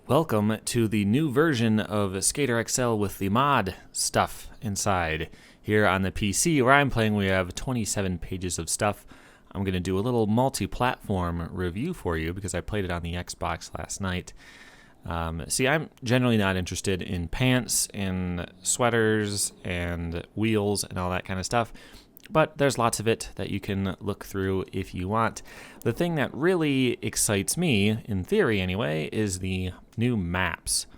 Welcome to the new version of Skater XL with the mod stuff inside. Here on the PC where I'm playing, we have 27 pages of stuff. I'm going to do a little multi-platform review for you because I played it on the Xbox last night. See, I'm generally not interested in pants and sweaters and wheels and all that kind of stuff, but there's lots of it that you can look through if you want. The thing that really excites me, in theory anyway, is the new maps.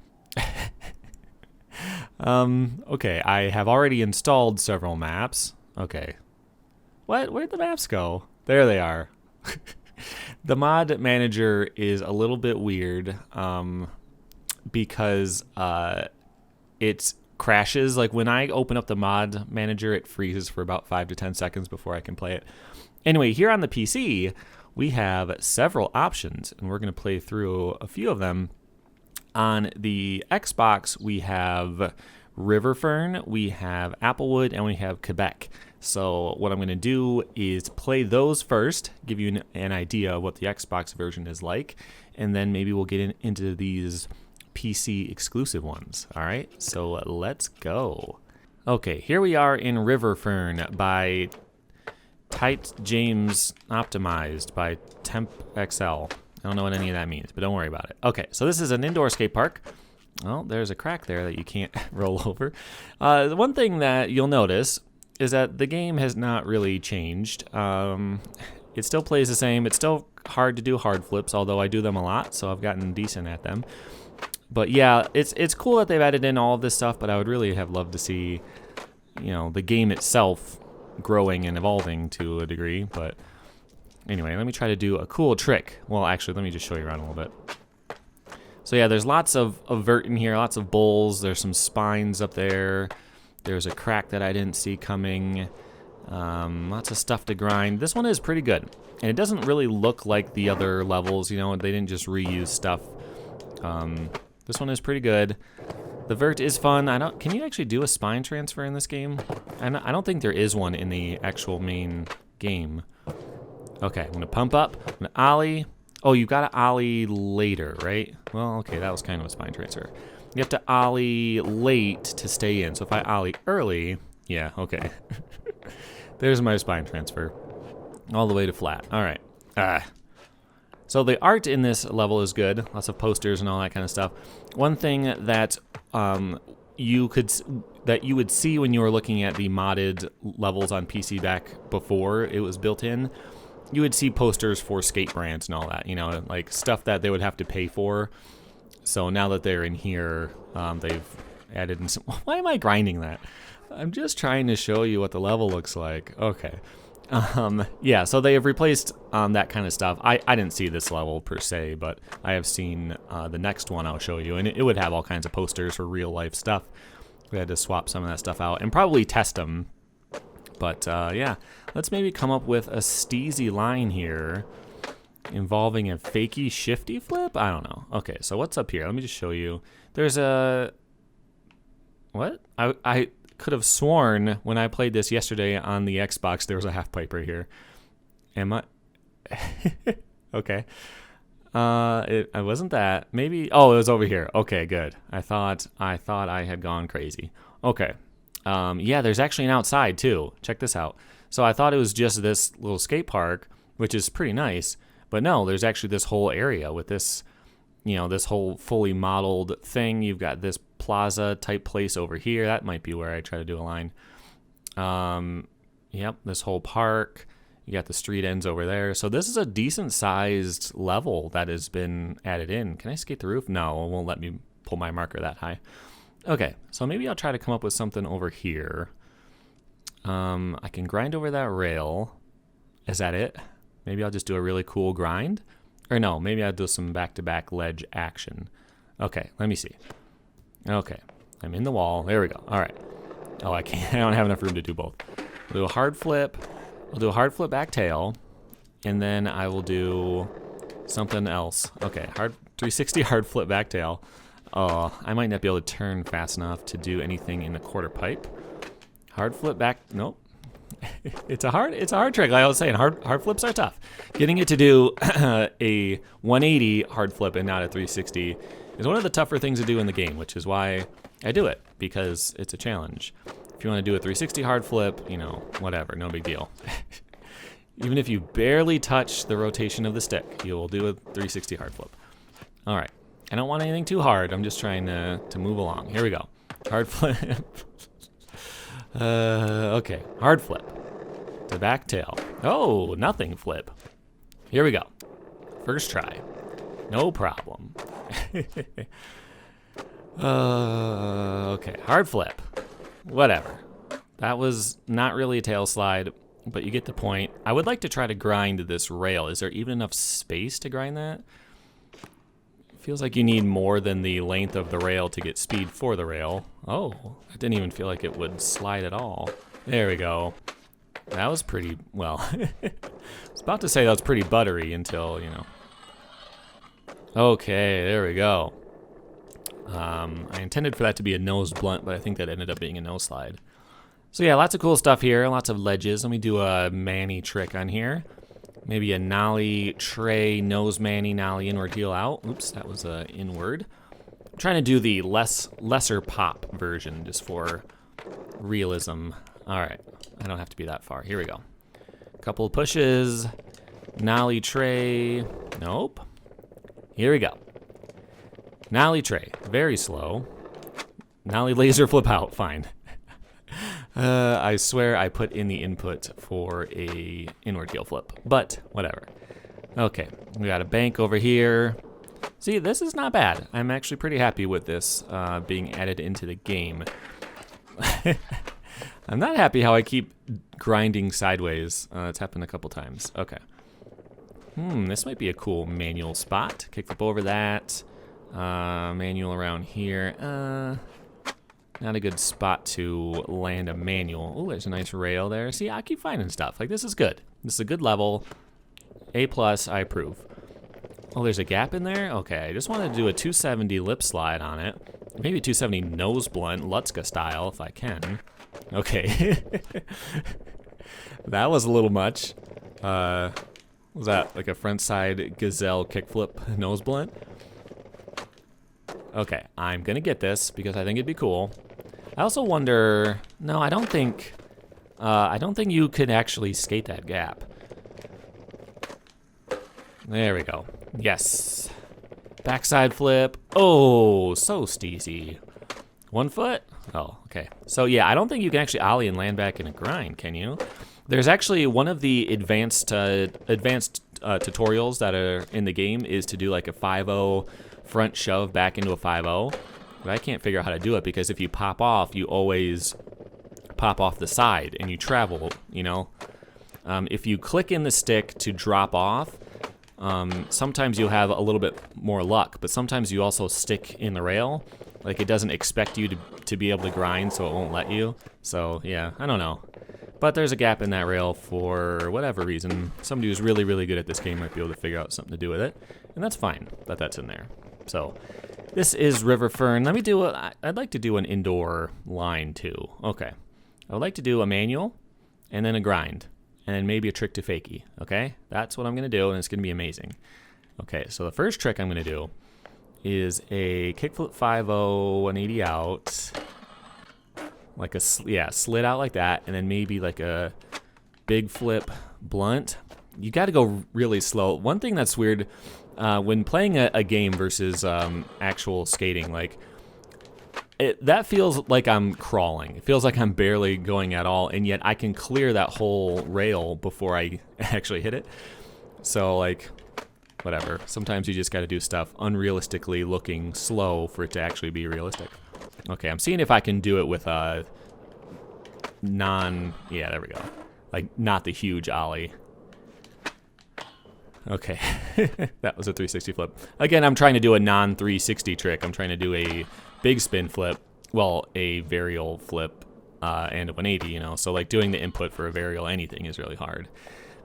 Okay, I have already installed several maps. Okay. What? Where'd the maps go? There they are. The mod manager is a little bit weird because it crashes. Like when I open up the mod manager, it freezes for about 5 to 10 seconds before I can play it. Anyway, here on the PC, we have several options, and we're going to play through a few of them. On the Xbox, we have Riverfern, we have Applewood, and we have Quebec. So what I'm going to do is play those first, give you an idea of what the Xbox version is like, and then maybe we'll get into these PC exclusive ones. All right, so let's go. Okay, here we are in Riverfern by Tight James Optimized by Temp XL. I don't know what any of that means, but don't worry about it. Okay, so this is an indoor skate park. Well, there's a crack there that you can't roll over. The one thing that you'll notice is that the game has not really changed. It still plays the same. It's still hard to do hard flips, although I do them a lot, so I've gotten decent at them. But yeah, it's cool that they've added in all of this stuff, but I would really have loved to see, you know, the game itself growing and evolving to a degree. But anyway, let me try to do a cool trick. Well, actually, let me just show you around a little bit. So yeah, there's lots of vert in here, lots of bowls. There's some spines up there. There's a crack that I didn't see coming. Lots of stuff to grind. This one is pretty good. And it doesn't really look like the other levels, you know, they didn't just reuse stuff. This one is pretty good. The vert is fun. Can you actually do a spine transfer in this game? I don't think there is one in the actual main game. Okay, I'm gonna pump up, I'm gonna ollie. Oh, you've got to ollie later, right? Well, okay, that was kind of a spine transfer. You have to ollie late to stay in. So if I ollie early, yeah, okay. There's my spine transfer. All the way to flat. All right. So the art in this level is good. Lots of posters and all that kind of stuff. One thing that you would see when you were looking at the modded levels on PC back before it was built in, you would see posters for skate brands and all that, you know, like stuff that they would have to pay for. So now that they're in here, they've added in some... Why am I grinding that? I'm just trying to show you what the level looks like. Okay. Yeah, so they have replaced that kind of stuff. I didn't see this level per se, but I have seen the next one I'll show you, and it would have all kinds of posters for real life stuff. We had to swap some of that stuff out and probably test them. But yeah, let's maybe come up with a steezy line here involving a fakey shifty flip? I don't know. Okay, so what's up here? Let me just show you. There's a... What? I could have sworn when I played this yesterday on the Xbox there was a half pipe right here. Am I? Okay. It wasn't that. Maybe. Oh, it was over here. Okay, good. I thought I had gone crazy. Okay. Yeah, there's actually an outside too. Check this out. So I thought it was just this little skate park, which is pretty nice, but no, there's actually this whole area with this, you know, this whole fully modeled thing. You've got this Plaza type place over here. That might be where I try to do a line. Yep, this whole park. You got the street ends over there. So this is a decent sized level that has been added in. Can I skate the roof? No, it won't let me pull my marker that high. Okay, so maybe I'll try to come up with something over here. I can grind over that rail. Is that it? Maybe I'll just do a really cool grind. Or no, maybe I'll do some back-to-back ledge action. Okay, let me see. Okay, I'm in the wall. There we go. All right. Oh, I can't. I don't have enough room to do both. I'll do a hard flip. I'll do a hard flip back tail, and then I will do something else. Okay, hard 360 hard flip back tail. I might not be able to turn fast enough to do anything in the quarter pipe. Hard flip back. Nope. It's a hard trick. Like I was saying, hard flips are tough. Getting it to do a 180 hard flip and not a 360 is one of the tougher things to do in the game, which is why I do it, because it's a challenge. If you want to do a 360 hard flip, you know, whatever, no big deal. Even if you barely touch the rotation of the stick, you will do a 360 hard flip. All right. I don't want anything too hard. I'm just trying to move along. Here we go. Hard flip. Okay. Hard flip. To back tail. Oh, nothing flip. Here we go. First try. No problem. Okay. Hard flip. Whatever. That was not really a tail slide, but you get the point. I would like to try to grind this rail. Is there even enough space to grind that? Feels like you need more than the length of the rail to get speed for the rail. Oh, I didn't even feel like it would slide at all. There we go. That was pretty, well, I was about to say that was pretty buttery until, you know. Okay, there we go. I intended for that to be a nose blunt, but I think that ended up being a nose slide. So yeah, lots of cool stuff here, lots of ledges. Let me do a Manny trick on here. Maybe a nollie tray, nose Manny, nollie inward heel out. Oops, that was inward. I'm trying to do the lesser pop version just for realism. All right, I don't have to be that far. Here we go. Couple of pushes, nollie tray, nope. Here we go. Nollie tray, very slow. Nollie laser flip out, fine. I swear I put in the input for a inward heel flip, but whatever. Okay, we got a bank over here. See, this is not bad. I'm actually pretty happy with this being added into the game. I'm not happy how I keep grinding sideways. It's happened a couple times. Okay. This might be a cool manual spot. Kickflip over that. Manual around here. Not a good spot to land a manual. Oh, there's a nice rail there. See, I keep finding stuff. Like, this is good. This is a good level. A+, I approve. Oh, there's a gap in there? Okay, I just wanted to do a 270 lip slide on it. Maybe 270 nose blunt, Lutska style, if I can. Okay. That was a little much. Was that like a front side gazelle kickflip nose blunt? Okay, I'm gonna get this because I think it'd be cool. I also wonder, no, I don't think you could actually skate that gap. There we go. Yes. Backside flip. Oh, so steezy. 1 foot? Oh, okay. So yeah, I don't think you can actually ollie and land back in a grind, can you? There's actually one of the advanced tutorials that are in the game is to do like a 5-0 front shove back into a 5-0. But I can't figure out how to do it because if you pop off, you always pop off the side and you travel, you know? If you click in the stick to drop off, sometimes you'll have a little bit more luck, but sometimes you also stick in the rail. Like, it doesn't expect you to be able to grind, so it won't let you. So, yeah, I don't know. But there's a gap in that rail for whatever reason. Somebody who's really, really good at this game might be able to figure out something to do with it. And that's fine that that's in there. So, this is River Fern. Let me do I'd like to do an indoor line, too. Okay. I would like to do a manual, and then a grind, and then maybe a trick to fakie, okay? That's what I'm going to do, and it's going to be amazing. Okay, so the first trick I'm going to do is a kickflip 5-0, 180 out, like a, slid out like that, and then maybe like a big flip blunt. You got to go really slow. One thing that's weird, when playing a game versus actual skating, like, that feels like I'm crawling. It feels like I'm barely going at all, and yet I can clear that whole rail before I actually hit it. So, like, whatever. Sometimes you just got to do stuff unrealistically looking slow for it to actually be realistic. Okay, I'm seeing if I can do it with a yeah, there we go. Like, not the huge ollie. Okay, that was a 360 flip. Again, I'm trying to do a non-360 trick. I'm trying to do a big spin flip, well, a varial flip, and a 180, you know. So, like, doing the input for a varial anything is really hard.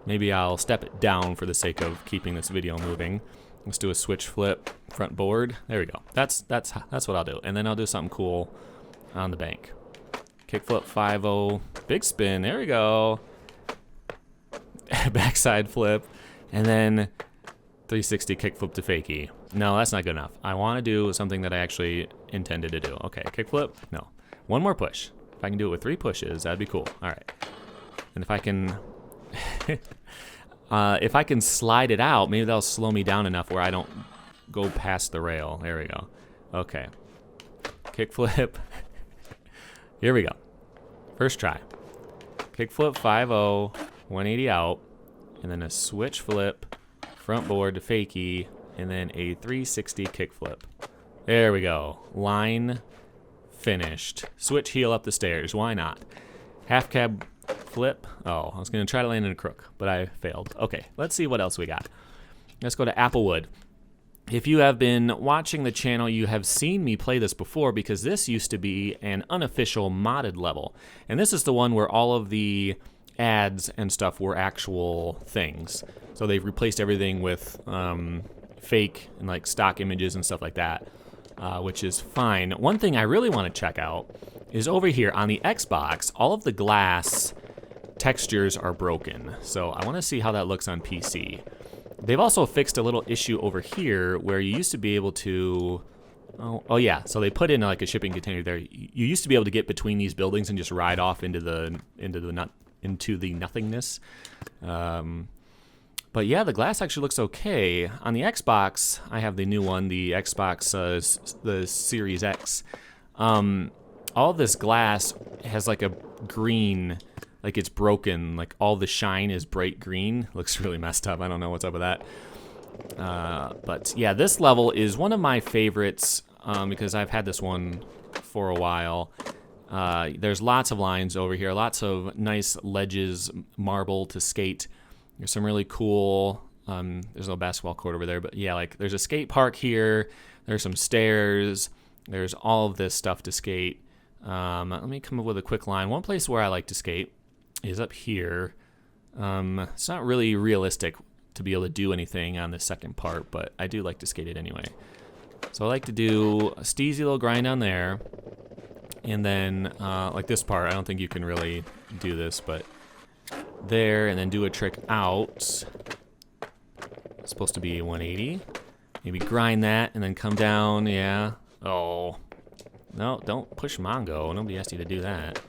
Maybe I'll step it down for the sake of keeping this video moving. Let's do a switch flip, front board. There we go. That's what I'll do. And then I'll do something cool on the bank. Kickflip 5-0, big spin. There we go. Backside flip, and then 360 kickflip to fakie. No, that's not good enough. I want to do something that I actually intended to do. Okay, kickflip. No. One more push. If I can do it with 3 pushes, that'd be cool. All right. And if I can... if I can slide it out, maybe that'll slow me down enough where I don't go past the rail. There we go. Okay. Kickflip. Here we go. First try. Kickflip 5-0, 180 out, and then a switch flip, front board to fakie, and then a 360 kickflip. There we go. Line finished. Switch heel up the stairs. Why not? Half cab flip. Oh, I was going to try to land in a crook, but I failed. Okay, let's see what else we got. Let's go to Applewood. If you have been watching the channel, you have seen me play this before because this used to be an unofficial modded level. And this is the one where all of the ads and stuff were actual things. So they've replaced everything with fake and like stock images and stuff like that, which is fine. One thing I really want to check out is over here on the Xbox, all of the glass textures are broken. So I want to see how that looks on PC. They've also fixed a little issue over here where you used to be able to... Oh yeah, so they put in like a shipping container there. You used to be able to get between these buildings and just ride off into the nothingness. But yeah, the glass actually looks okay. On the Xbox, I have the new one, the Xbox, the Series X. All this glass has like a green, like it's broken, like all the shine is bright green. Looks really messed up. I don't know what's up with that. But yeah, this level is one of my favorites because I've had this one for a while. There's lots of lines over here, lots of nice ledges, marble to skate. There's some really cool, there's no basketball court over there, but yeah, like there's a skate park here, there's some stairs, there's all of this stuff to skate. Let me come up with a quick line. One place where I like to skate is up here. It's not really realistic to be able to do anything on the second part, but I do like to skate it anyway. So I like to do a steezy little grind on there, and then like this part, I don't think you can really do this, but there, and then do a trick out. It's supposed to be 180. Maybe grind that, and then come down, yeah. Oh, no, don't push Mongo. Nobody asked you to do that.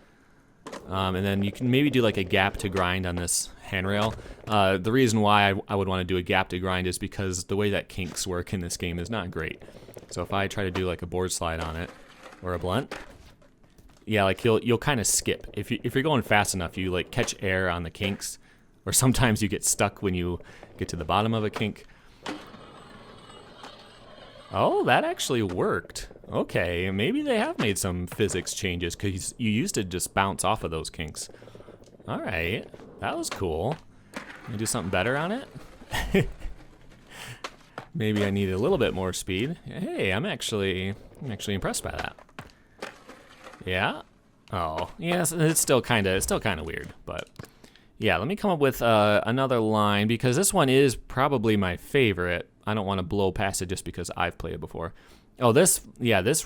And then you can maybe do like a gap to grind on this handrail. The reason why I would want to do a gap to grind is because the way that kinks work in this game is not great. So if I try to do like a board slide on it, or a blunt, yeah, like you'll kind of skip. If you're going fast enough, you like catch air on the kinks, or sometimes you get stuck when you get to the bottom of a kink. Oh, that actually worked. Okay, maybe they have made some physics changes because you used to just bounce off of those kinks. All right, that was cool. Can I do something better on it? Maybe I need a little bit more speed. Hey, I'm actually impressed by that. Yeah. Oh, yes, it's still kind of weird, but yeah. Let me come up with another line because this one is probably my favorite. I don't want to blow past it just because I've played it before. Oh, this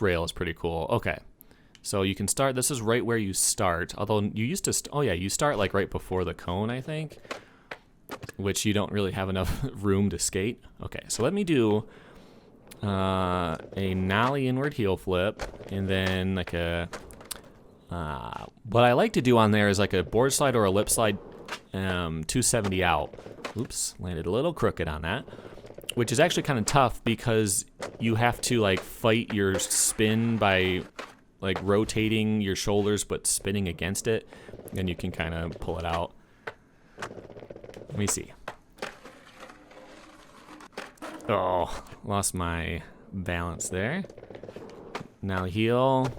rail is pretty cool. Okay, so you can start. This is right where you start. Although you used to, you start like right before the cone, I think, which you don't really have enough room to skate. Okay, so let me do a nollie inward heel flip, and then like a. What I like to do on there is like a board slide or a lip slide, 270 out. Oops, landed a little crooked on that. Which is actually kind of tough because you have to like fight your spin by like rotating your shoulders but spinning against it, and you can kind of pull it out. Let me see. Oh, lost my balance there. Now heel.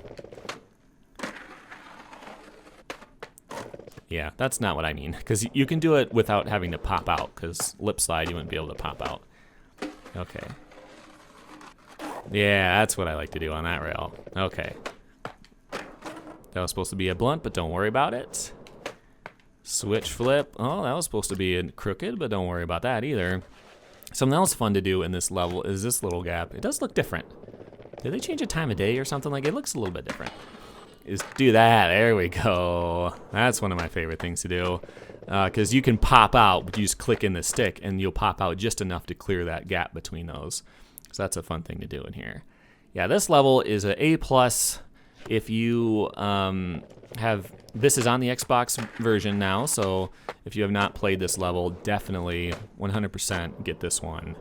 Yeah, that's not what I mean, because you can do it without having to pop out, because lip slide you wouldn't be able to pop out. Okay. Yeah, that's what I like to do on that rail. Okay. That was supposed to be a blunt, but don't worry about it. Switch flip. Oh, that was supposed to be a crooked, but don't worry about that either. Something else fun to do in this level is this little gap. It does look different. Did they change a time of day or something? Like, it looks a little bit different. Is do that. There we go. That's one of my favorite things to do. Because you can pop out, but you just click in the stick, and you'll pop out just enough to clear that gap between those. So that's a fun thing to do in here. Yeah, this level is a A+. If you have, this is on the Xbox version now, so if you have not played this level, definitely 100% get this one.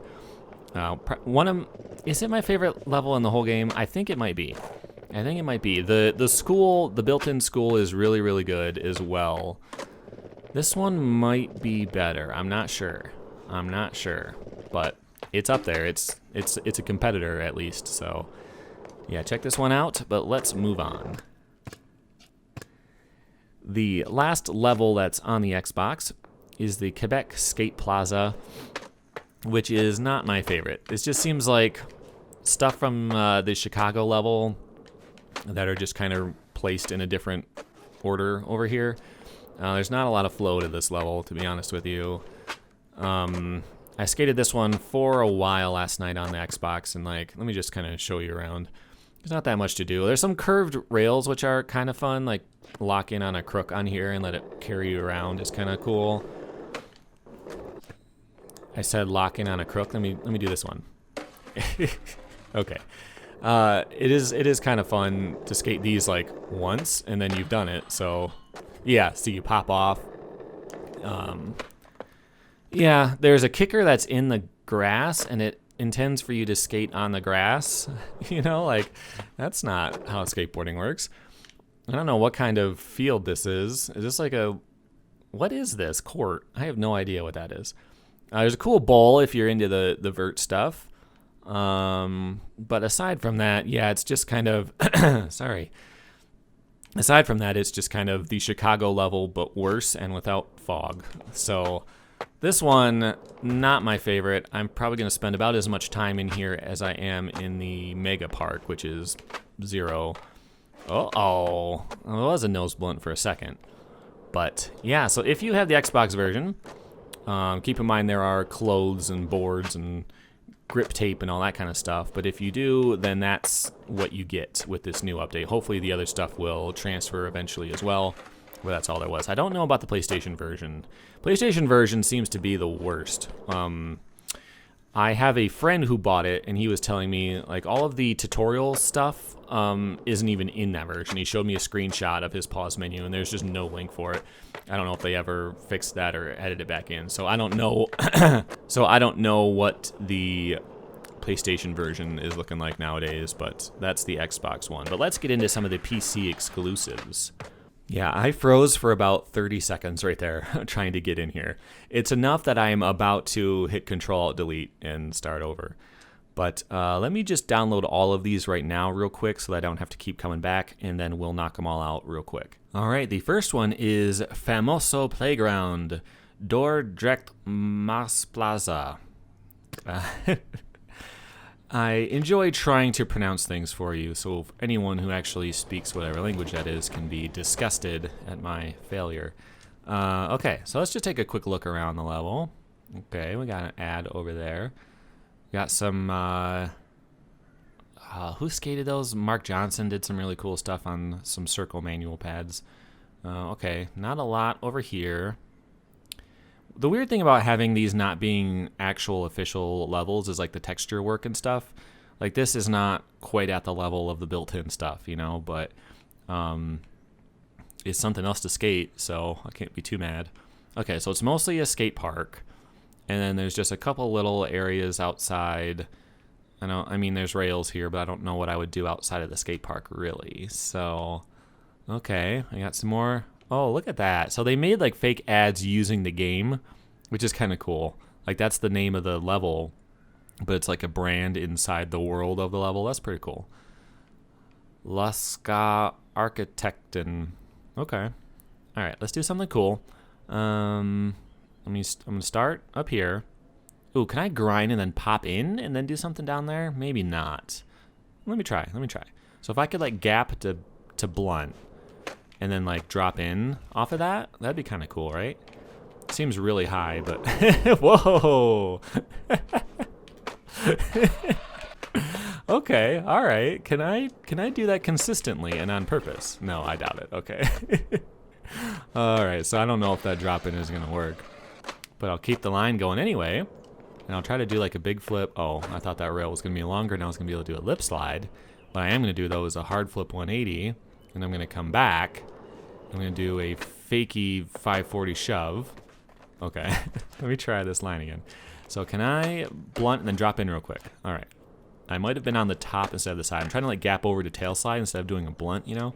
Is it my favorite level in the whole game? I think it might be. The school, the built-in school is really, really good as well. This one might be better. I'm not sure, but it's up there. It's a competitor at least. So yeah, check this one out. But let's move on. The last level that's on the Xbox is the Quebec Skate Plaza, which is not my favorite. It just seems like stuff from the Chicago level that are just kind of placed in a different order over here. There's not a lot of flow to this level, to be honest with you. I skated this one for a while last night on the Xbox, and like, let me just kind of show you around. There's not that much to do. There's some curved rails, which are kind of fun, like lock in on a crook on here and let it carry you around is kind of cool. I said lock in on a crook. Let me do this one. Okay. It is kind of fun to skate these like once and then you've done it. So yeah, so you pop off. Yeah, there's a kicker that's in the grass and it intends for you to skate on the grass. You know, like that's not how skateboarding works. I don't know what kind of field this is. Is this like what is this? Court? I have no idea what that is. There's a cool bowl if you're into the vert stuff. But aside from that, yeah, it's just kind of, sorry. Aside from that, it's just kind of the Chicago level, but worse and without fog. So this one, not my favorite. I'm probably going to spend about as much time in here as I am in the Mega Park, which is 0. Uh-oh. It was a nose blunt for a second. But yeah, so if you have the Xbox version, keep in mind there are clothes and boards and grip tape and all that kind of stuff. But if you do, then that's what you get with this new update. Hopefully the other stuff will transfer eventually as well. But that's all there was. I don't know about the PlayStation version. PlayStation version seems to be the worst. I have a friend who bought it, and he was telling me, like, all of the tutorial stuff isn't even in that version. He showed me a screenshot of his pause menu, and there's just no link for it. I don't know if they ever fixed that or added it back in. So I don't know. So I don't know what the PlayStation version is looking like nowadays, but that's the Xbox one. But let's get into some of the PC exclusives. Yeah, I froze for about 30 seconds right there trying to get in here. It's enough that I'm about to hit Control-Alt-Delete and start over. But let me just download all of these right now real quick so that I don't have to keep coming back, and then we'll knock them all out real quick. All right, the first one is Famoso Playground, Dordrecht Mas Plaza. I enjoy trying to pronounce things for you, so anyone who actually speaks whatever language that is can be disgusted at my failure. Okay, so let's just take a quick look around the level. Okay, we got an ad over there. We got some, who skated those? Mark Johnson did some really cool stuff on some circle manual pads. Okay, not a lot over here. The weird thing about having these not being actual official levels is like the texture work and stuff. Like this is not quite at the level of the built-in stuff, you know, but it's something else to skate, so I can't be too mad. Okay, so it's mostly a skate park, and then there's just a couple little areas outside. I mean, there's rails here, but I don't know what I would do outside of the skate park really. So, okay, I got some more. Oh, look at that. So they made like fake ads using the game, which is kind of cool. Like that's the name of the level, but it's like a brand inside the world of the level. That's pretty cool. Laska Architekten. Okay. All right, let's do something cool. I'm going to start up here. Ooh, can I grind and then pop in and then do something down there? Maybe not. Let me try. So if I could like gap to blunt, and then like drop in off of that, that'd be kind of cool, right? Seems really high, but whoa. Okay, all right. Can I do that consistently and on purpose? No, I doubt it. Okay. All right, so I don't know if that drop in is gonna work, but I'll keep the line going anyway. And I'll try to do like a big flip. Oh, I thought that rail was going to be longer. Now I was going to be able to do a lip slide. What I am going to do, though, is a hard flip 180. And I'm going to come back. I'm going to do a fakey 540 shove. Okay. Let me try this line again. So can I blunt and then drop in real quick? All right. I might have been on the top instead of the side. I'm trying to like gap over to tail slide instead of doing a blunt, you know?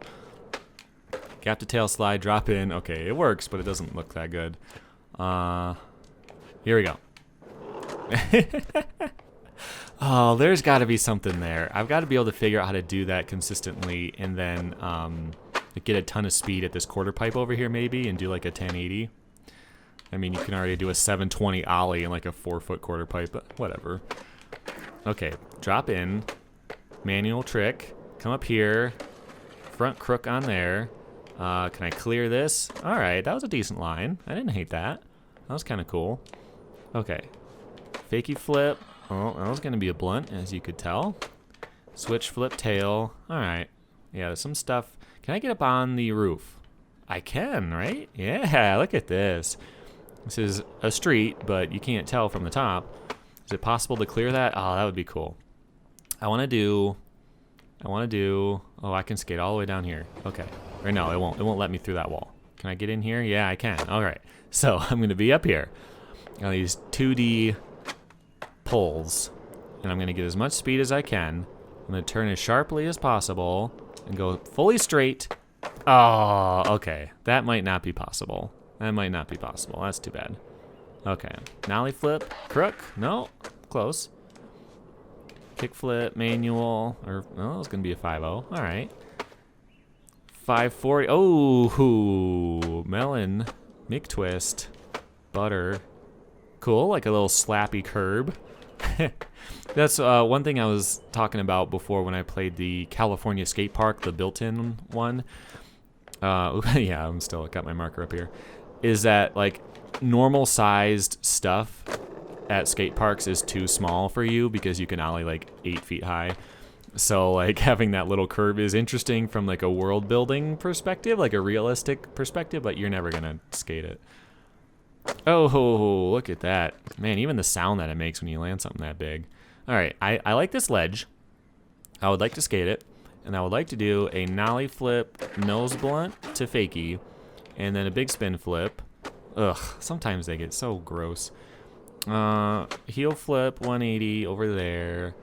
Gap to tail slide, drop in. Okay, it works, but it doesn't look that good. Here we go. Oh, there's got to be something there. I've got to be able to figure out how to do that consistently and then get a ton of speed at this quarter pipe over here maybe and do like a 1080. I mean, you can already do a 720 ollie in like a 4-foot quarter pipe, but whatever. Okay, drop in, manual trick, come up here, front crook on there. Can I clear this? All right, that was a decent line. I didn't hate that. That was kind of cool. Okay, fakey flip. Oh, that was going to be a blunt, as you could tell. Switch flip tail. All right. Yeah, there's some stuff. Can I get up on the roof? I can, right? Yeah, look at this. This is a street, but you can't tell from the top. Is it possible to clear that? Oh, that would be cool. I want to do, oh, I can skate all the way down here. Okay. Or no, it won't. It won't let me through that wall. Can I get in here? Yeah, I can. All right. So I'm going to be up here. Got these 2D pulls, and I'm going to get as much speed as I can. I'm going to turn as sharply as possible and go fully straight. Oh, okay. That might not be possible. That might not be possible. That's too bad. Okay. Nollie flip. Crook. No. Close. Kick flip. Manual. Or, oh, it's going to be a 5-0. All right. 540. Oh, melon. Mick twist. Butter. Cool. Like a little slappy curb. That's one thing I was talking about before when I played the California skate park, the built-in one. Yeah, I'm still got my marker up here. Is that like normal sized stuff at skate parks is too small for you because you can ollie like 8 feet high. So like having that little curve is interesting from like a world building perspective, like a realistic perspective, but you're never gonna skate it. Oh, look at that. Man, even the sound that it makes when you land something that big. All right, I like this ledge. I would like to skate it, and I would like to do a nollie flip nose blunt to fakie, and then a big spin flip. Ugh, sometimes they get so gross. Heel flip 180 over there.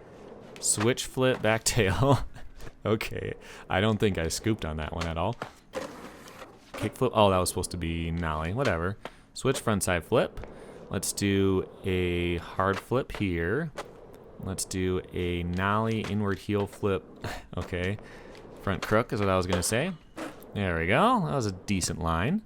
Switch flip back tail. Okay, I don't think I scooped on that one at all. Kick flip. Oh, that was supposed to be nollie. Whatever. Switch front side flip. Let's do a hard flip here. Let's do a nollie inward heel flip. Okay. Front crook is what I was going to say. There we go. That was a decent line.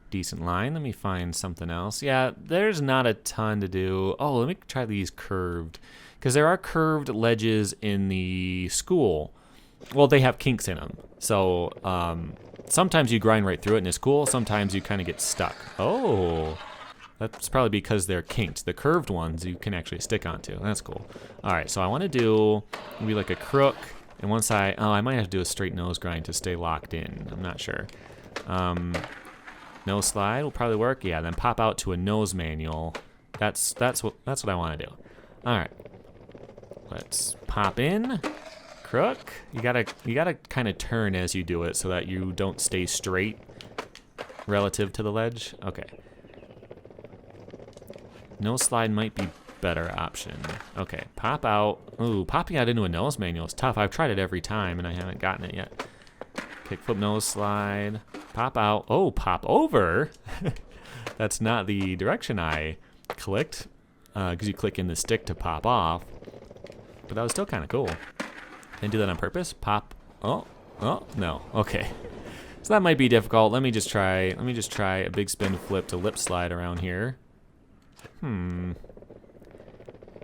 Decent line. Let me find something else. Yeah, there's not a ton to do. Oh, let me try these curved. Because there are curved ledges in the school. Well, they have kinks in them. So, sometimes you grind right through it and it's cool. Sometimes you kind of get stuck. Oh, that's probably because they're kinked. The curved ones you can actually stick onto. That's cool. All right, so I want to do maybe like a crook. And once I might have to do a straight nose grind to stay locked in. I'm not sure. Nose slide will probably work. Yeah, then pop out to a nose manual. That's what I want to do. All right, let's pop in. Crook. You gotta kind of turn as you do it so that you don't stay straight relative to the ledge. Okay. Nose slide might be better option. Okay, pop out. Ooh, popping out into a nose manual is tough. I've tried it every time and I haven't gotten it yet. Kickflip nose slide. Pop out. Oh, pop over. That's not the direction I clicked because you click in the stick to pop off. But that was still kind of cool. Didn't do that on purpose. Pop. Oh, no. Okay. So that might be difficult. Let me just try a big spin flip to lip slide around here.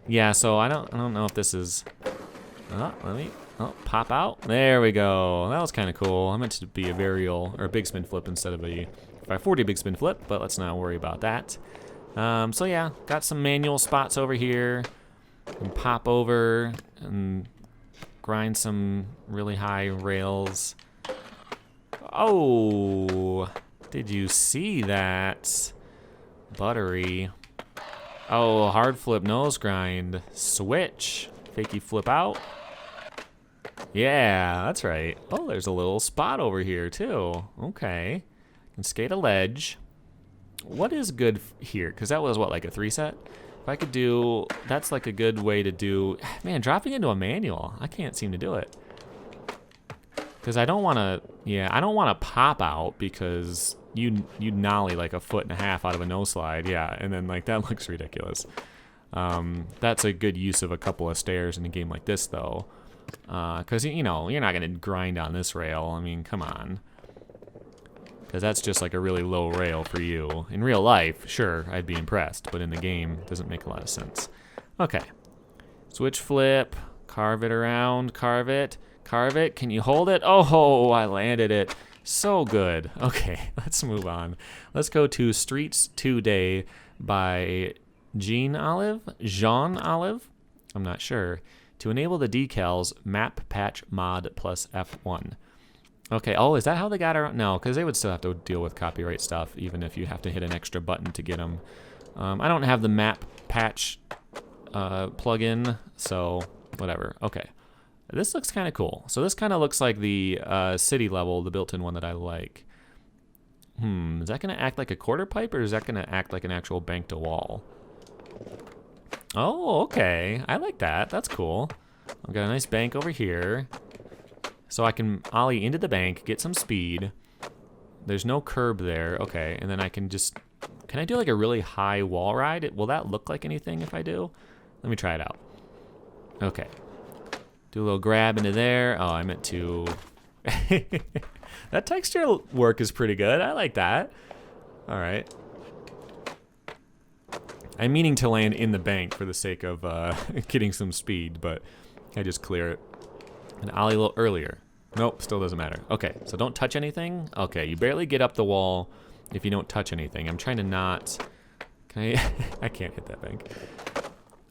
Yeah, so I don't know if this is pop out. There we go. That was kind of cool. I meant to be a varial or a big spin flip instead of a 540 big spin flip, but let's not worry about that. So yeah, got some manual spots over here. And pop over and grind some really high rails. Oh, did you see that? Buttery. Oh, hard flip, nose grind. Switch. Fakey flip out. Yeah, that's right. Oh, there's a little spot over here, too. Okay. Can skate a ledge. What is good here? Because that was, what, like a 3-set? If I could do... That's like a good way to do... Man, dropping into a manual. I can't seem to do it. Because I don't want to... Yeah, I don't want to pop out because you'd nollie like a 1.5 feet out of a nose slide. Yeah, and then like that looks ridiculous. That's a good use of a couple of stairs in a game like this, though. Because, you know, you're not going to grind on this rail. I mean, come on. Because that's just like a really low rail for you. In real life, sure, I'd be impressed. But in the game, it doesn't make a lot of sense. Okay. Switch flip. Carve it around. Carve it. Carve it. Can you hold it? Oh, I landed it. So good. Okay, let's move on. Let's go to Streets Today by Jean Olive? I'm not sure. To enable the decals, map patch mod plus F1. Okay, oh, is that how they got around? No, because they would still have to deal with copyright stuff, even if you have to hit an extra button to get them. I don't have the map patch plugin, so whatever. Okay, this looks kind of cool. So this kind of looks like the city level, the built-in one that I like. Is that going to act like a quarter pipe, or is that going to act like an actual bank to wall? Oh, okay. I like that. That's cool. I've got a nice bank over here. So I can ollie into the bank, get some speed. There's no curb there. Okay, and then I can just... Can I do like a really high wall ride? Will that look like anything if I do? Let me try it out. Okay. Do a little grab into there. Oh, I meant to... That texture work is pretty good. I like that. All right. I'm meaning to land in the bank for the sake of getting some speed, but I just clear it. And ollie a little earlier. Nope, still doesn't matter. Okay, so don't touch anything. Okay, you barely get up the wall if you don't touch anything. I'm trying to not... Can I... I can't hit that bank.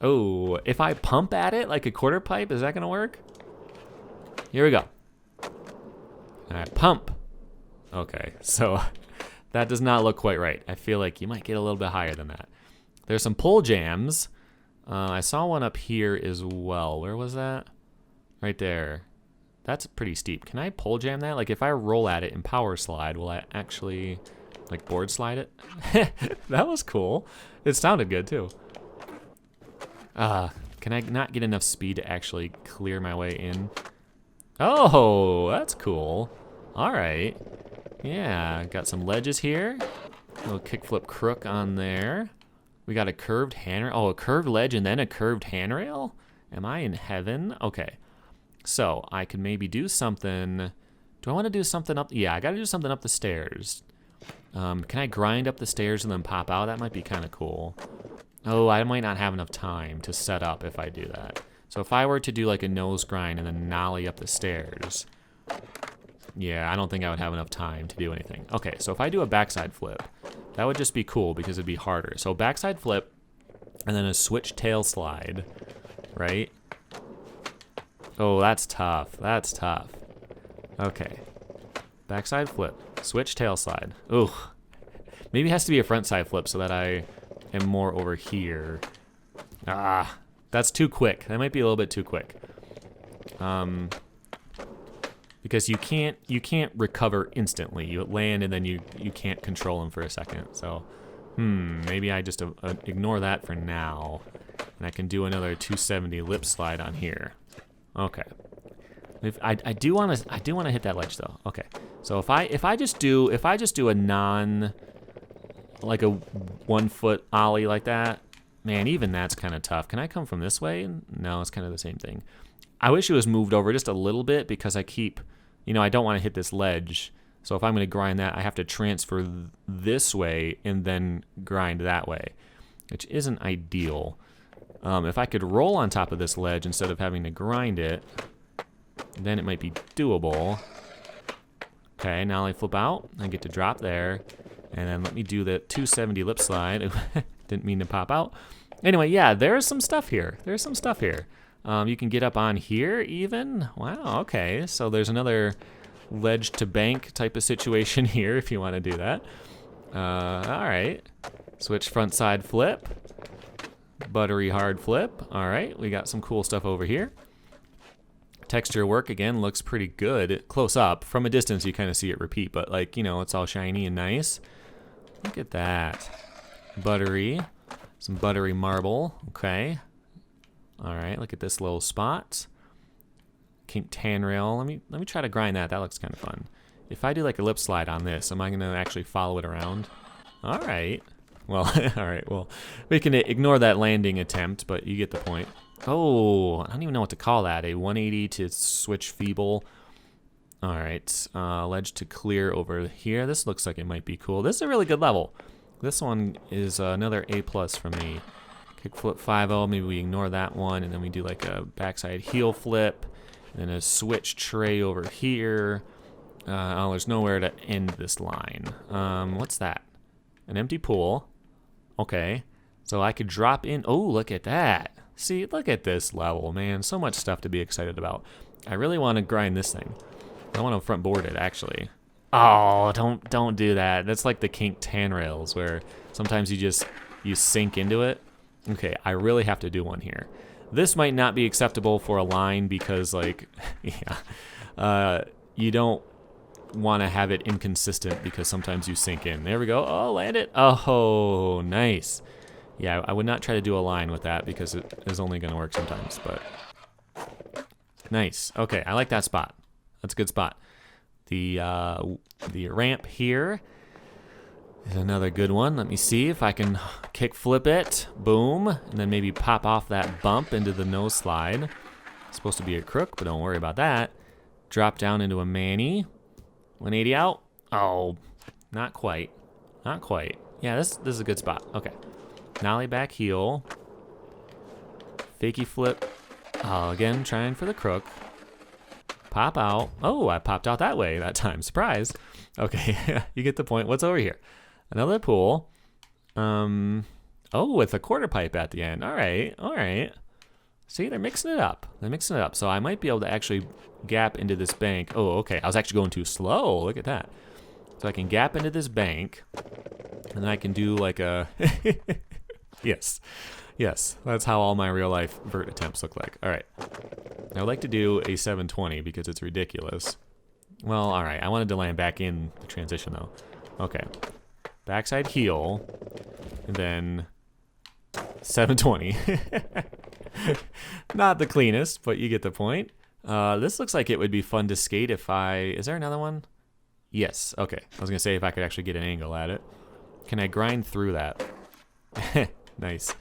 Oh, if I pump at it like a quarter pipe, is that going to work? Here we go. All right, pump. Okay, so that does not look quite right. I feel like you might get a little bit higher than that. There's some pole jams. I saw one up here as well. Where was that? Right there. That's pretty steep. Can I pole jam that? Like if I roll at it and power slide, will I actually like board slide it? That was cool. It sounded good too. Can I not get enough speed to actually clear my way in? Oh, that's cool. All right. Yeah, got some ledges here. Little kickflip crook on there. We got a curved handrail. Oh, a curved ledge and then a curved handrail? Am I in heaven? Okay. So I could maybe do something. Do I want to do something up? Yeah, I got to do something up the stairs. Can I grind up the stairs and then pop out? That might be kind of cool. Oh, I might not have enough time to set up if I do that. So if I were to do like a nose grind and then nollie up the stairs, yeah, I don't think I would have enough time to do anything. Okay, so if I do a backside flip, that would just be cool because it'd be harder. So backside flip and then a switch tail slide, right? Oh, that's tough. That's tough. Okay. Backside flip. Switch tail slide. Ooh. Maybe it has to be a front side flip so that I am more over here. Ah, that's too quick. That might be a little bit too quick. Because you can't recover instantly. You land and then you can't control them for a second. So, maybe I just ignore that for now, and I can do another 270 lip slide on here. Okay. I do want to hit that ledge though. Okay. So if I just do a non, like a 1 foot ollie like that, man, even that's kind of tough. Can I come from this way? No, it's kind of the same thing. I wish it was moved over just a little bit because I keep, I don't want to hit this ledge. So if I'm going to grind that, I have to transfer this way and then grind that way, which isn't ideal. If I could roll on top of this ledge instead of having to grind it, then it might be doable. Okay, now I flip out. I get to drop there. And then let me do the 270 lip slide. Didn't mean to pop out. Anyway, yeah, there's some stuff here. There's some stuff here. You can get up on here even. Wow, okay. So there's another ledge to bank type of situation here if you want to do that. All right. Switch front side flip. Buttery hard flip. All right, we got some cool stuff over here. Texture work, again, looks pretty good. Close up. From a distance, you kind of see it repeat, but, like, you know, it's all shiny and nice. Look at that. Buttery. Some buttery marble. Okay. All right, look at this little spot. Kink tan rail. Let me try to grind that. That looks kind of fun. If I do, like, a lip slide on this, am I going to actually follow it around? All right. Well, all right. Well, we can ignore that landing attempt, but you get the point. Oh, I don't even know what to call that. A 180 to switch feeble. All right. Ledge to clear over here. This looks like it might be cool. This is a really good level. This one is another A+ from me. Kickflip 5-0. Maybe we ignore that one, and then we do like a backside heel flip, and then a switch tray over here. Oh, there's nowhere to end this line. What's that? An empty pool. Okay. So I could drop in. Oh, look at that. See, look at this level, man. So much stuff to be excited about. I really want to grind this thing. I want to front board it, actually. Oh, don't do that. That's like the kink tan rails where sometimes you sink into it. Okay, I really have to do one here. This might not be acceptable for a line because, like, yeah, you don't want to have it inconsistent because sometimes you sink in. There we go. Oh, land it. Oh, nice. Yeah, I would not try to do a line with that because it is only going to work sometimes, but nice. Okay, I like that spot. That's a good spot. The ramp here is another good one. Let me see if I can kick flip it. Boom. And then maybe pop off that bump into the nose slide. It's supposed to be a crook, but don't worry about that. Drop down into a Manny. 180 out. Oh, not quite. Not quite. Yeah, this is a good spot. Okay. Nollie back heel. Fakey flip. Oh, again, trying for the crook. Pop out. Oh, I popped out that way that time. Surprise. Okay, you get the point. What's over here? Another pool. Oh, with a quarter pipe at the end. All right, all right. See, they're mixing it up. They're mixing it up. So I might be able to actually gap into this bank. Oh, okay. I was actually going too slow. Look at that. So I can gap into this bank. And then I can do like a... Yes. Yes. That's how all my real life vert attempts look like. All right. I would like to do a 720 because it's ridiculous. Well, all right. I wanted to land back in the transition, though. Okay. Backside heel. And then 720. Not the cleanest, but you get the point. This looks like it would be fun to skate if I... Is there another one? Yes. Okay. I was going to say if I could actually get an angle at it. Can I grind through that? Nice.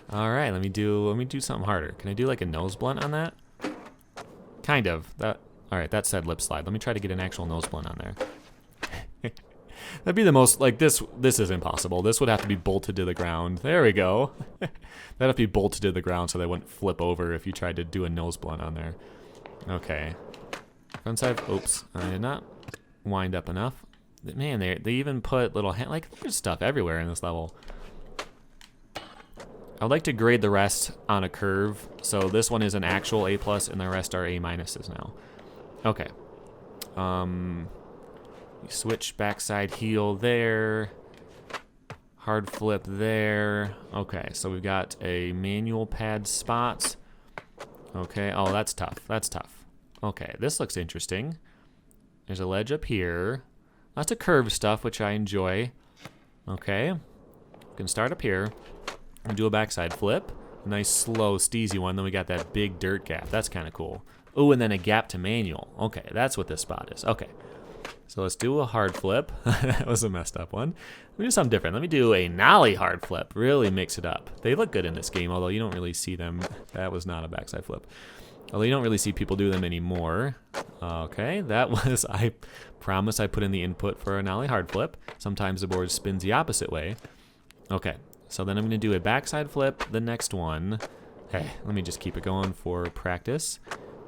All right, let me do something harder. Can I do like a nose blunt on that? Kind of. All right, that said lip slide. Let me try to get an actual nose blunt on there. That'd be the most, like, this is impossible. This would have to be bolted to the ground. There we go. That'd have to be bolted to the ground so they wouldn't flip over if you tried to do a nose blunt on there. Okay. Frontside, oops. I did not wind up enough. Man, they even put little, like, there's stuff everywhere in this level. I would like to grade the rest on a curve. So this one is an actual A+, and the rest are A- now. Okay. Switch backside heel there. Hard flip there. Okay, so we've got a manual pad spot. Okay, oh, that's tough. That's tough. Okay, this looks interesting. There's a ledge up here. Lots of curved stuff, which I enjoy. Okay. We can start up here and do a backside flip. A nice, slow, steezy one. Then we got that big dirt gap. That's kind of cool. Oh, and then a gap to manual. Okay, that's what this spot is. Okay. So let's do a hard flip. That was a messed up one. Let me do something different. Let me do a nollie hard flip. Really mix it up. They look good in this game, although you don't really see them. That was not a backside flip. Although you don't really see people do them anymore. Okay, that was, I promise I put in the input for a nollie hard flip. Sometimes the board spins the opposite way. Okay, so then I'm going to do a backside flip, the next one. Hey, let me just keep it going for practice.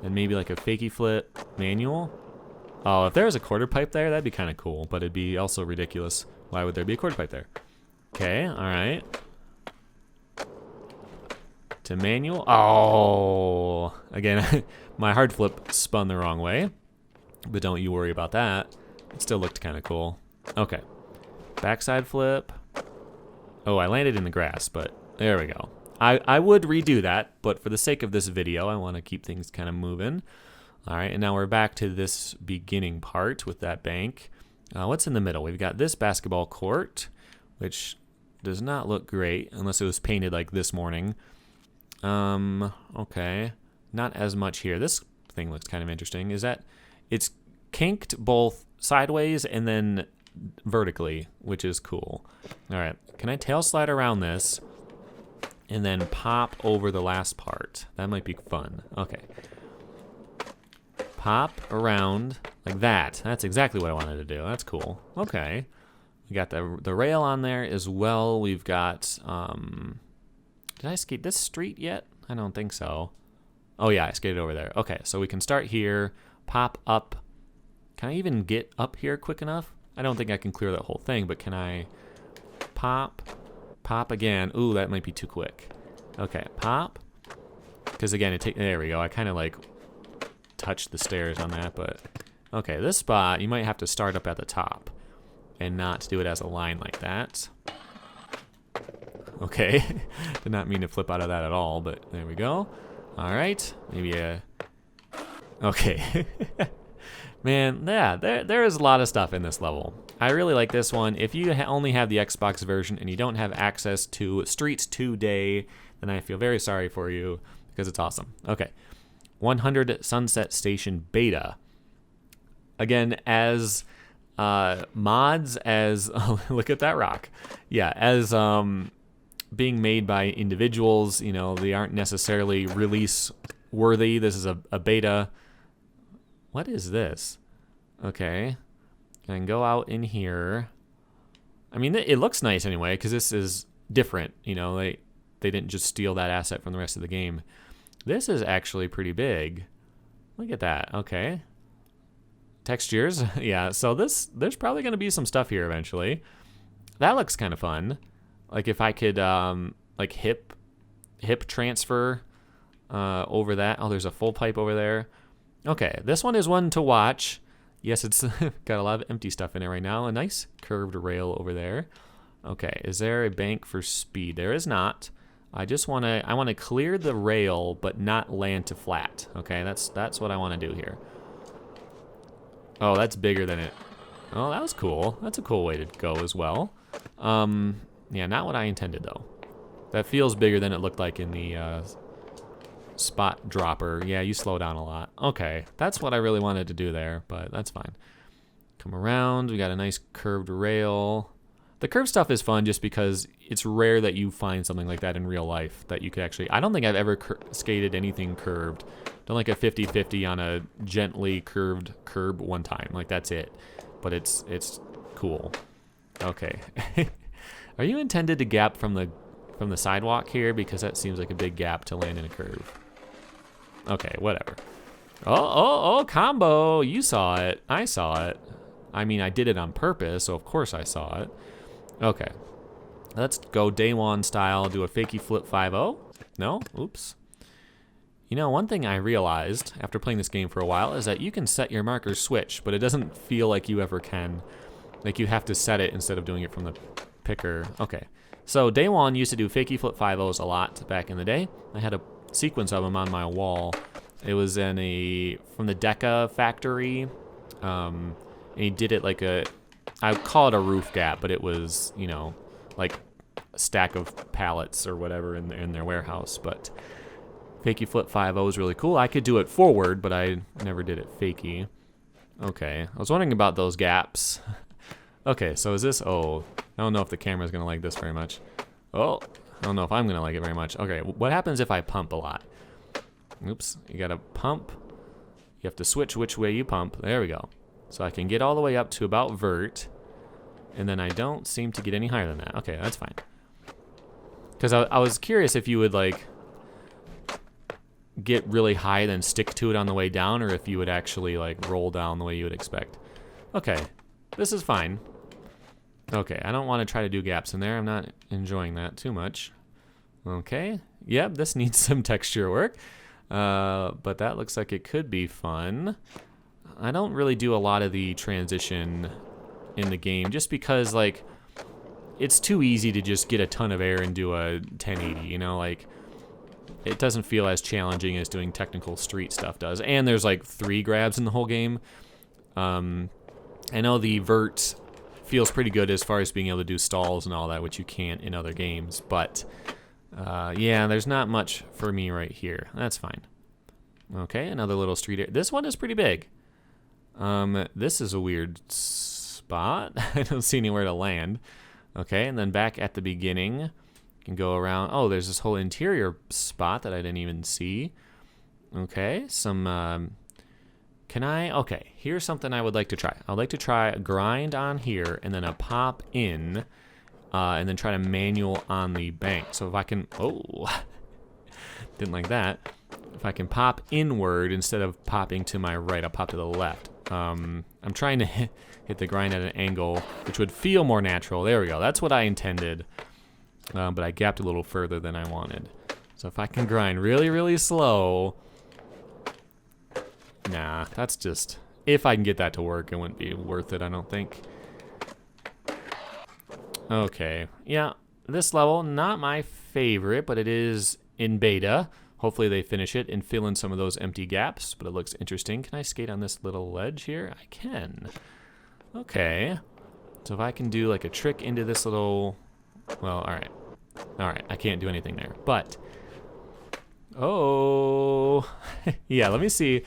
And maybe like a fakey flip manual. Oh, if there was a quarter pipe there, that'd be kind of cool, but it'd be also ridiculous. Why would there be a quarter pipe there? Okay, all right. To manual. Oh, again, my hard flip spun the wrong way, but don't you worry about that. It still looked kind of cool. Okay, backside flip. Oh, I landed in the grass, but there we go. I would redo that, but for the sake of this video, I want to keep things kind of moving. All right, and now we're back to this beginning part with that bank. What's in the middle? We've got this basketball court, which does not look great unless it was painted like this morning. Okay, not as much here. This thing looks kind of interesting. Is that it's kinked both sideways and then vertically, which is cool. All right, can I tail slide around this and then pop over the last part? That might be fun. Okay. Pop around like that. That's exactly what I wanted to do. That's cool. Okay. We got the rail on there as well. We've got, did I skate this street yet? I don't think so. Oh yeah, I skated over there. Okay, so we can start here, pop up. Can I even get up here quick enough? I don't think I can clear that whole thing, but can I pop again? Ooh, that might be too quick. Okay, pop. Because again, there we go. I kind of like touched the stairs on that, but okay, this spot, you might have to start up at the top and not do it as a line like that. Okay, did not mean to flip out of that at all, but there we go. All right, maybe a, okay. Man, yeah, there is a lot of stuff in this level. I really like this one. If you only have the Xbox version and you don't have access to Streets today, then I feel very sorry for you because it's awesome. Okay, 100 Sunset Station Beta. Again, as mods, as look at that rock. Yeah, as being made by individuals, you know, they aren't necessarily release worthy. This is a beta. What is this? Okay. I can go out in here. I mean, it looks nice anyway, because this is different. You know, they didn't just steal that asset from the rest of the game. This is actually pretty big. Look at that. Okay. Textures. Yeah, so there's probably going to be some stuff here eventually. That looks kind of fun. Like if I could like hip transfer over that. Oh, there's a full pipe over there. Okay, this one is one to watch. Yes, it's got a lot of empty stuff in it right now. A nice curved rail over there. Okay, is there a bank for speed? There is not. I want to clear the rail but not land to flat. Okay, that's what I want to do here. Oh, that's bigger than it. Oh, that was cool. That's a cool way to go as well. Yeah, not what I intended though. That feels bigger than it looked like in the spot dropper. Yeah, you slow down a lot. Okay, that's what I really wanted to do there, but that's fine. Come around. We got a nice curved rail. The curved stuff is fun just because it's rare that you find something like that in real life that you could actually... I don't think I've ever skated anything curved. Done like a 50-50 on a gently curved curb one time. Like that's it. But it's cool. Okay. Are you intended to gap from the sidewalk here? Because that seems like a big gap to land in a curve. Okay, whatever. Oh, combo. You saw it. I saw it. I mean, I did it on purpose, so of course I saw it. Okay. Let's go day one style, do a fakie flip 5-0. No? Oops. You know, one thing I realized after playing this game for a while is that you can set your marker switch, but it doesn't feel like you ever can. Like you have to set it instead of doing it from the picker. Okay. So day one used to do fakie flip 5-0s a lot back in the day. I had a sequence of them on my wall. It was from the Deca factory. And he did it like I would call it a roof gap, but it was, you know, like a stack of pallets or whatever in their warehouse. But fakie flip 5-0 is really cool. I could do it forward, but I never did it fakie. Okay, I was wondering about those gaps. Okay, so is this, oh, I don't know if the camera's gonna like this very much. Oh, I don't know if I'm gonna like it very much. Okay, what happens if I pump a lot? Oops, you gotta pump. You have to switch which way you pump. There we go. So I can get all the way up to about vert, and then I don't seem to get any higher than that. Okay, that's fine. Because I was curious if you would like get really high then stick to it on the way down, or if you would actually like roll down the way you would expect. Okay, this is fine. Okay, I don't want to try to do gaps in there. I'm not enjoying that too much. Okay, yep, this needs some texture work. But that looks like it could be fun. I don't really do a lot of the transition in the game just because like it's too easy to just get a ton of air and do a 1080, you know, like it doesn't feel as challenging as doing technical street stuff does. And there's like 3 grabs in the whole game. I know the vert feels pretty good as far as being able to do stalls and all that, which you can't in other games, but yeah, there's not much for me right here. That's fine. Okay, another little street area. This one is pretty big. This is a weird spot. I don't see anywhere to land. Okay, and then back at the beginning, you can go around. Oh, there's this whole interior spot that I didn't even see. Okay, some, okay, here's something I would like to try. I'd like to try a grind on here and then a pop in, and then try to manual on the bank. So if I can, oh, didn't like that. If I can pop inward instead of popping to my right, I'll pop to the left. I'm trying to hit the grind at an angle, which would feel more natural. There we go. That's what I intended, but I gapped a little further than I wanted. So if I can grind really, really slow, nah, that's just, if I can get that to work, it wouldn't be worth it, I don't think. Okay, yeah, this level, not my favorite, but it is in beta. Hopefully they finish it and fill in some of those empty gaps, but it looks interesting. Can I skate on this little ledge here? I can. Okay. So if I can do like a trick into this little, well, all right. All right, I can't do anything there, but, oh, yeah, let me see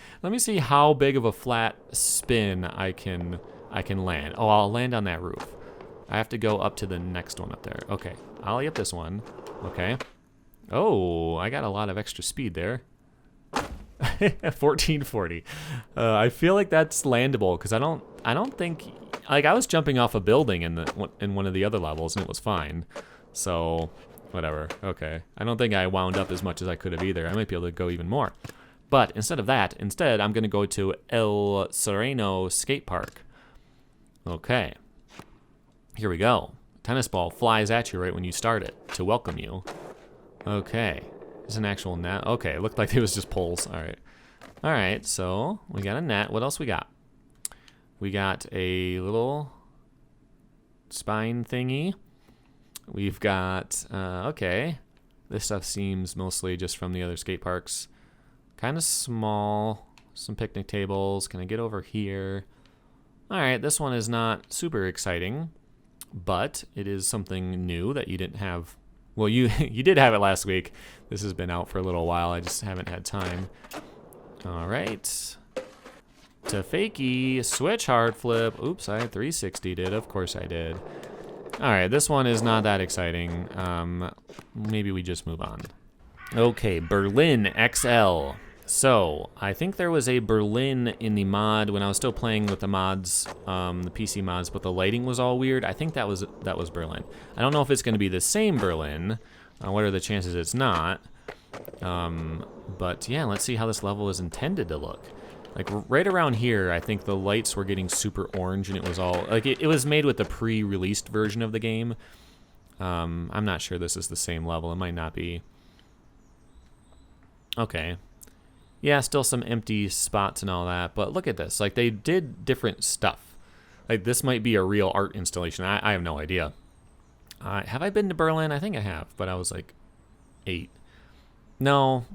how big of a flat spin I can land. Oh, I'll land on that roof. I have to go up to the next one up there. Okay, I'll get this one. Okay. Oh, I got a lot of extra speed there. 1440. I feel like that's landable because I don't think, like, I was jumping off a building in one of the other levels and it was fine. So whatever. Okay. I don't think I wound up as much as I could have either. I might be able to go even more. But instead of that, I'm going to go to El Sereno Skate Park. Okay. Here we go. Tennis ball flies at you right when you start it to welcome you. Okay. It's an actual net. Okay, it looked like it was just poles. All right. All right, so we got a net. What else we got? We got a little spine thingy. We've got, okay. This stuff seems mostly just from the other skate parks. Kind of small. Some picnic tables. Can I get over here? All right, this one is not super exciting, but it is something new that you didn't have. Well, you did have it last week. This has been out for a little while. I just haven't had time. All right. To fakie, switch hard flip. Oops, I 360 did. Of course I did. All right, this one is not that exciting. Maybe we just move on. Okay, Berlin XL. So, I think there was a Berlin in the mod when I was still playing with the mods, the PC mods, but the lighting was all weird. I think that was Berlin. I don't know if it's going to be the same Berlin. What are the chances it's not? But yeah, let's see how this level is intended to look. Like right around here, I think the lights were getting super orange, and it was all like it was made with the pre-released version of the game. I'm not sure this is the same level. It might not be. Okay. Yeah, still some empty spots and all that, but look at this. Like, they did different stuff. Like, this might be a real art installation. I have no idea. Have I been to Berlin? I think I have, but I was like 8. No,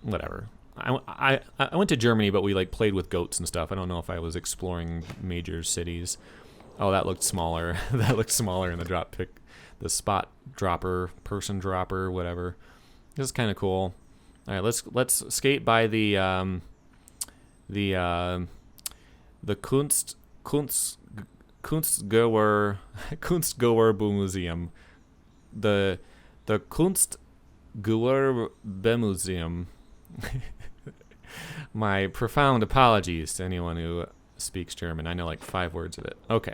whatever. I went to Germany, but we like played with goats and stuff. I don't know if I was exploring major cities. Oh, that looked smaller. That looked smaller in the drop pick, the spot dropper, person dropper, whatever. This is kind of cool. All right, let's skate by the Kunstgoer Museum. The Kunstgoer Museum. My profound apologies to anyone who speaks German. I know like 5 words of it. Okay.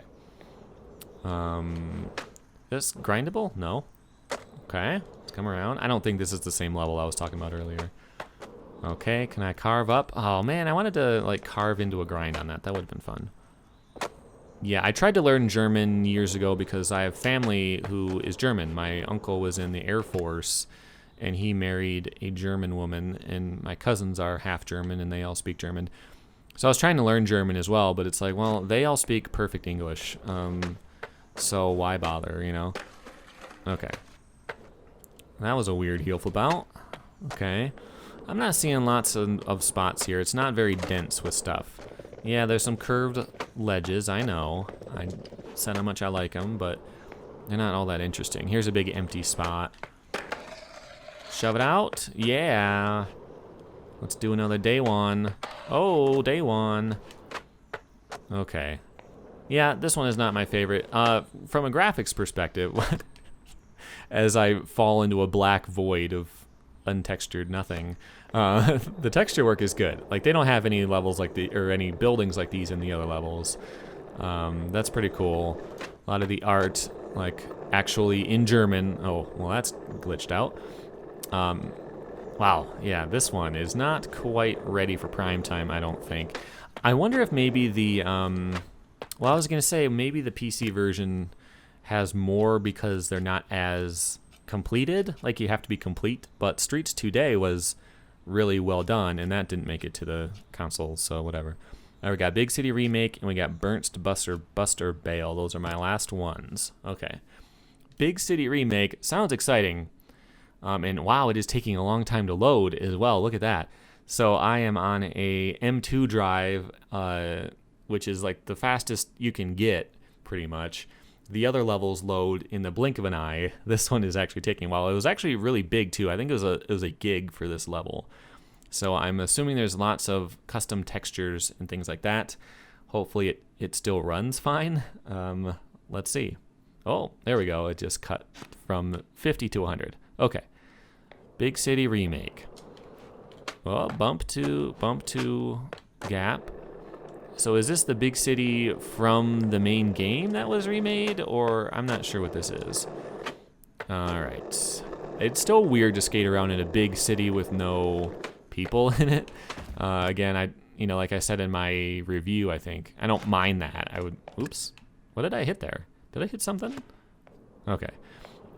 This grindable? No. Okay. Let's come around. I don't think this is the same level I was talking about earlier. Okay, can I carve up? Oh man, I wanted to like carve into a grind on that. That would have been fun. Yeah, I tried to learn German years ago because I have family who is German. My uncle was in the Air Force and he married a German woman, and my cousins are half German and they all speak German. So I was trying to learn German as well, but it's like, well, they all speak perfect English. So why bother, you know? Okay. That was a weird heel flip out. Okay. I'm not seeing lots of spots here. It's not very dense with stuff. Yeah, there's some curved ledges, I know. I said how much I like them, but they're not all that interesting. Here's a big empty spot. Shove it out. Yeah. Let's do another day one. Oh, day one. Okay. Yeah, this one is not my favorite. From a graphics perspective, as I fall into a black void of untextured nothing, the texture work is good. Like, they don't have any levels like or any buildings like these in the other levels. That's pretty cool. A lot of the art, like, actually in German. Oh, well, that's glitched out. Wow, yeah, this one is not quite ready for prime time, I don't think. I wonder if maybe the, well, I was going to say maybe the PC version has more because they're not as completed, like you have to be complete, but Streets Today was really well done, and that didn't make it to the consoles, so whatever. All right, we got Big City Remake, and we got Burnt Buster Bale. Those are my last ones. Okay. Big City Remake sounds exciting. And wow, it is taking a long time to load as well. Look at that. So I am on a M2 drive, which is like the fastest you can get, pretty much. The other levels load in the blink of an eye. This one is actually taking a while. It was actually really big too. I think it was a gig for this level. So I'm assuming there's lots of custom textures and things like that. Hopefully it still runs fine. Let's see. Oh, there we go. It just cut from 50 to 100. Okay. Big City Remake. Well, bump to gap. So is this the big city from the main game that was remade, or I'm not sure what this is. All right. It's still weird to skate around in a big city with no people in it. Again, like I said in my review, I think I don't mind that. Oops. What did I hit there? Did I hit something? Okay.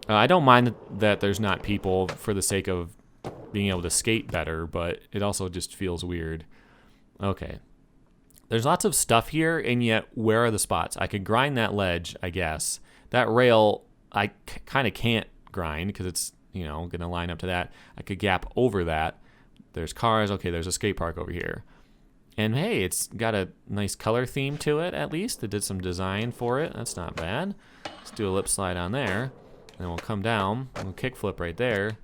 I don't mind that there's not people for the sake of being able to skate better, but it also just feels weird. Okay. There's lots of stuff here, and yet where are the spots? I could grind that ledge, I guess. That rail, I kind of can't grind because it's, going to line up to that. I could gap over that. There's cars. Okay, there's a skate park over here. And hey, it's got a nice color theme to it, at least. They did some design for it. That's not bad. Let's do a lip slide on there. And we'll come down. We'll kickflip right there.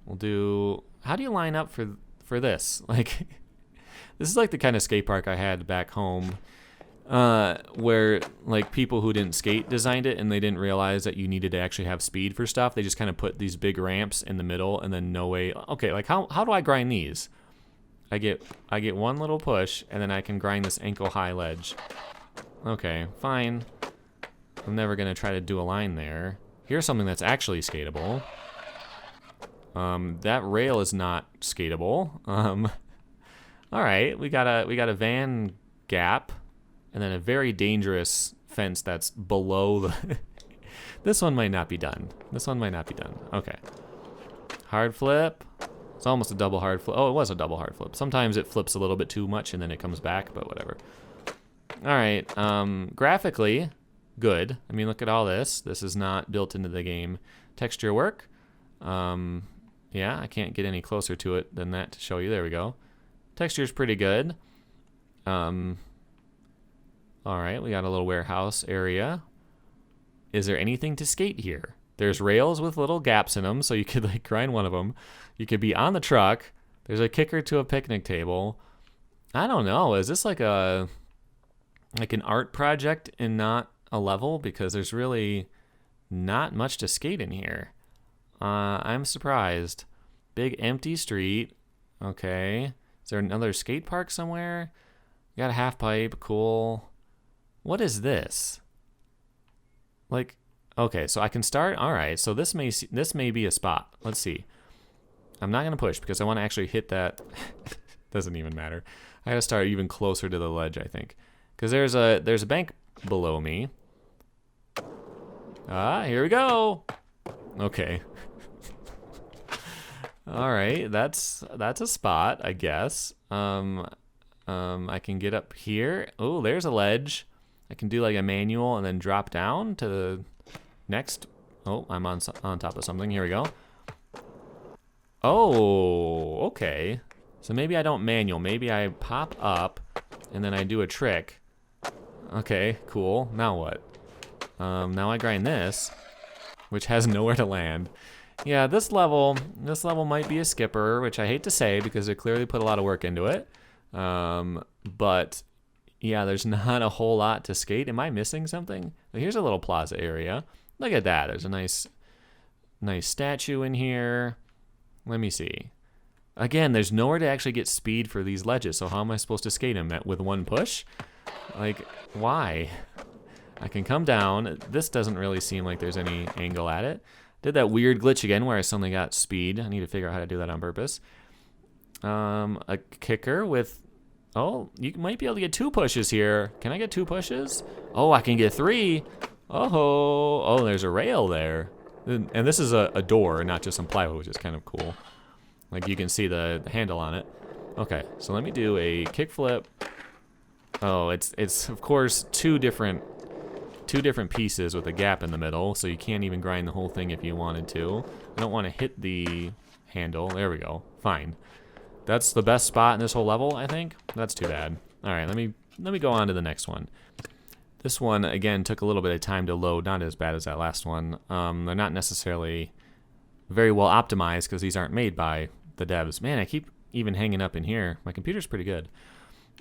We'll do... How do you line up for this? Like, this is like the kind of skate park I had back home, where like people who didn't skate designed it, and they didn't realize that you needed to actually have speed for stuff. They just kind of put these big ramps in the middle, and then no way. Okay, like how do I grind these? I get one little push, and then I can grind this ankle high ledge. Okay, fine. I'm never gonna try to do a line there. Here's something that's actually skatable. That rail is not skatable. All right, we got a van gap, and then a very dangerous fence that's below the. This one might not be done. Okay. Hard flip. It's almost a double hard flip. Oh, it was a double hard flip. Sometimes it flips a little bit too much and then it comes back, but whatever. All right. Graphically, good. I mean, look at all this. This is not built into the game. Texture work. Yeah, I can't get any closer to it than that to show you. There we go. Texture's pretty good. All right, we got a little warehouse area. Is there anything to skate here? There's rails with little gaps in them, so you could like grind one of them. You could be on the truck. There's a kicker to a picnic table. I don't know. Is this like an art project and not a level? Because there's really not much to skate in here. I'm surprised. Big empty street. Okay. Is there another skate park somewhere? Got a half pipe. Cool. What is this? Like, okay, so I can start. All right, so this may be a spot. Let's see. I'm not gonna push because I want to actually hit that. Doesn't even matter. I gotta start even closer to the ledge, I think, because there's a bank below me. Here we go. Okay. All right, that's a spot, I guess. I can get up here. Oh, there's a ledge. I can do like a manual and then drop down to the next Oh, I'm on top of something. Here we go. Oh, okay. So maybe I don't manual. Maybe I pop up, and then I do a trick. Okay, cool. Now what? Now I grind this, which has nowhere to land. Yeah, this level might be a skipper, which I hate to say because they clearly put a lot of work into it. But yeah, there's not a whole lot to skate. Am I missing something? Here's a little plaza area. Look at that. There's a nice statue in here. Let me see. Again, there's nowhere to actually get speed for these ledges, so how am I supposed to skate them with one push? Like, why? I can come down. This doesn't really seem like there's any angle at it. Did that weird glitch again where I suddenly got speed. I need to figure out how to do that on purpose. A kicker with... Oh, you might be able to get 2 pushes here. Can I get 2 pushes? Oh, I can get 3. Oh, there's a rail there. And this is a door, not just some plywood, which is kind of cool. Like, you can see the handle on it. Okay, so let me do a kickflip. Oh, it's of course two different pieces with a gap in the middle, so you can't even grind the whole thing if you wanted to. I don't want to hit the handle. There we go. Fine. That's the best spot in this whole level, I think. That's too bad. All right, let me go on to the next one. This one, again, took a little bit of time to load. Not as bad as that last one. They're not necessarily very well optimized because these aren't made by the devs. Man, I keep even hanging up in here. My computer's pretty good.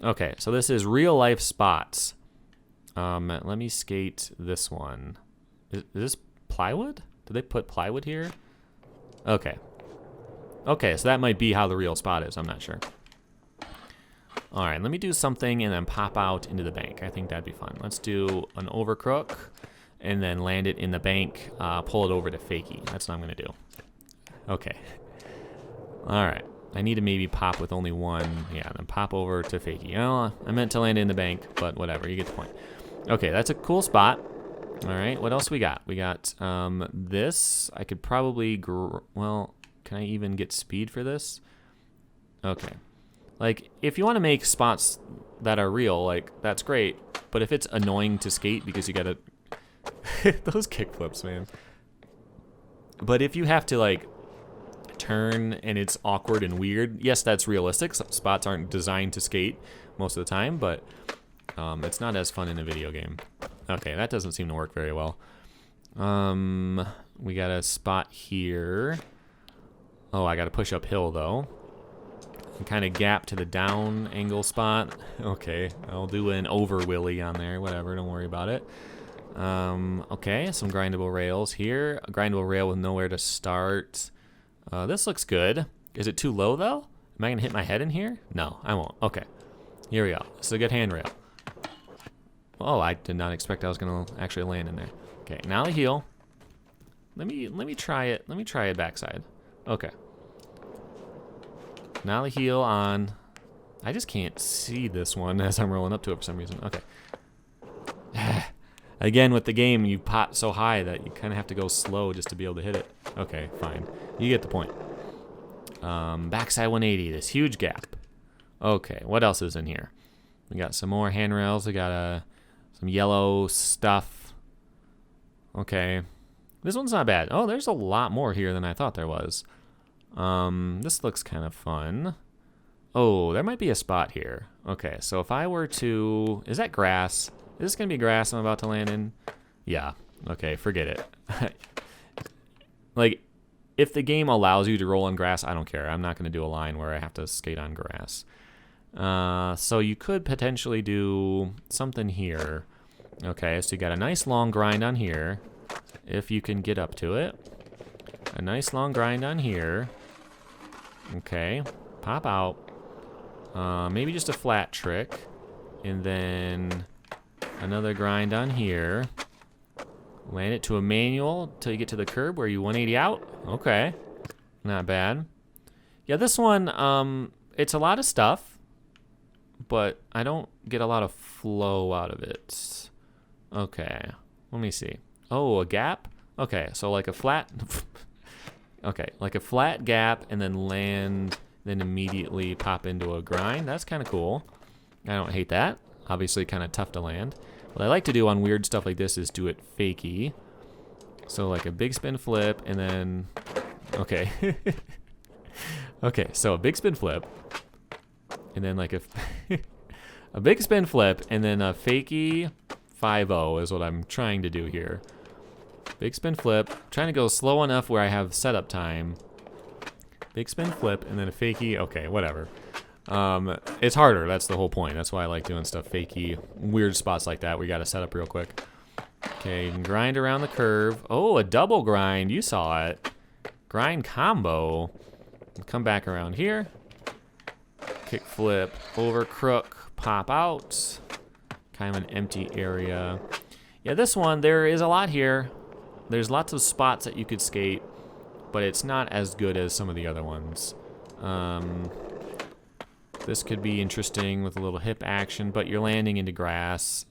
Okay, so this is real life spots. Let me skate this one. Is this plywood? Did they put plywood here? Okay. Okay, so that might be how the real spot is. I'm not sure. All right, let me do something and then pop out into the bank. I think that'd be fun. Let's do an overcrook and then land it in the bank, pull it over to fakie. That's what I'm going to do. Okay. All right. I need to maybe pop with only one. Yeah, then pop over to fakie. Oh, I meant to land it in the bank, but whatever. You get the point. Okay, that's a cool spot. All right, what else we got? We got this. I could probably... Well, can I even get speed for this? Okay. Like, if you want to make spots that are real, like, that's great. But if it's annoying to skate because you gotta... Those kickflips, man. But if you have to, like, turn and it's awkward and weird, yes, that's realistic. Spots aren't designed to skate most of the time, but it's not as fun in a video game. Okay, that doesn't seem to work very well. We got a spot here. Oh, I got to push uphill, though. And kind of gap to the down angle spot. Okay, I'll do an over willy on there. Whatever, don't worry about it. Okay, some grindable rails here. A grindable rail with nowhere to start. This looks good. Is it too low, though? Am I going to hit my head in here? No, I won't. Okay, here we go. This is a good handrail. Oh, I did not expect I was going to actually land in there. Okay, now the heel. Let me try it. Let me try it backside. Okay. Now the heel on. I just can't see this one as I'm rolling up to it for some reason. Okay. Again, with the game, you pot so high that you kind of have to go slow just to be able to hit it. Okay, fine. You get the point. Backside 180, this huge gap. Okay, what else is in here? We got some more handrails. We got some yellow stuff. Okay. This one's not bad. Oh, there's a lot more here than I thought there was. This looks kind of fun. Oh, there might be a spot here. Okay, so if I were to... Is that grass? Is this going to be grass I'm about to land in? Yeah. Okay, forget it. Like, if the game allows you to roll on grass, I don't care. I'm not going to do a line where I have to skate on grass. So you could potentially do something here. Okay, so you got a nice long grind on here, if you can get up to it. A nice long grind on here. Okay, pop out. Maybe just a flat trick. And then another grind on here. Land it to a manual till you get to the curb where you 180 out. Okay, not bad. Yeah, this one, it's a lot of stuff, but I don't get a lot of flow out of it. Okay, let me see. Oh, a gap? Okay, so like a flat... Okay, like a flat gap and then land, then immediately pop into a grind. That's kind of cool. I don't hate that. Obviously kind of tough to land. What I like to do on weird stuff like this is do it fakey. So like a big spin flip, and then, okay. Okay, so a big spin flip, and then like a big spin flip, and then a fakie 5-0 is what I'm trying to do here. Big spin flip, trying to go slow enough where I have setup time. Big spin flip, and then a fakie, okay, whatever. It's harder, that's the whole point. That's why I like doing stuff fakie, weird spots like that where you gotta set up real quick. Okay, grind around the curve. Oh, a double grind. You saw it. Grind combo. Come back around here. Kick flip. Over crook. Pop out. Kind of an empty area. Yeah, this one, there is a lot here. There's lots of spots that you could skate, but it's not as good as some of the other ones. This could be interesting with a little hip action, but you're landing into grass.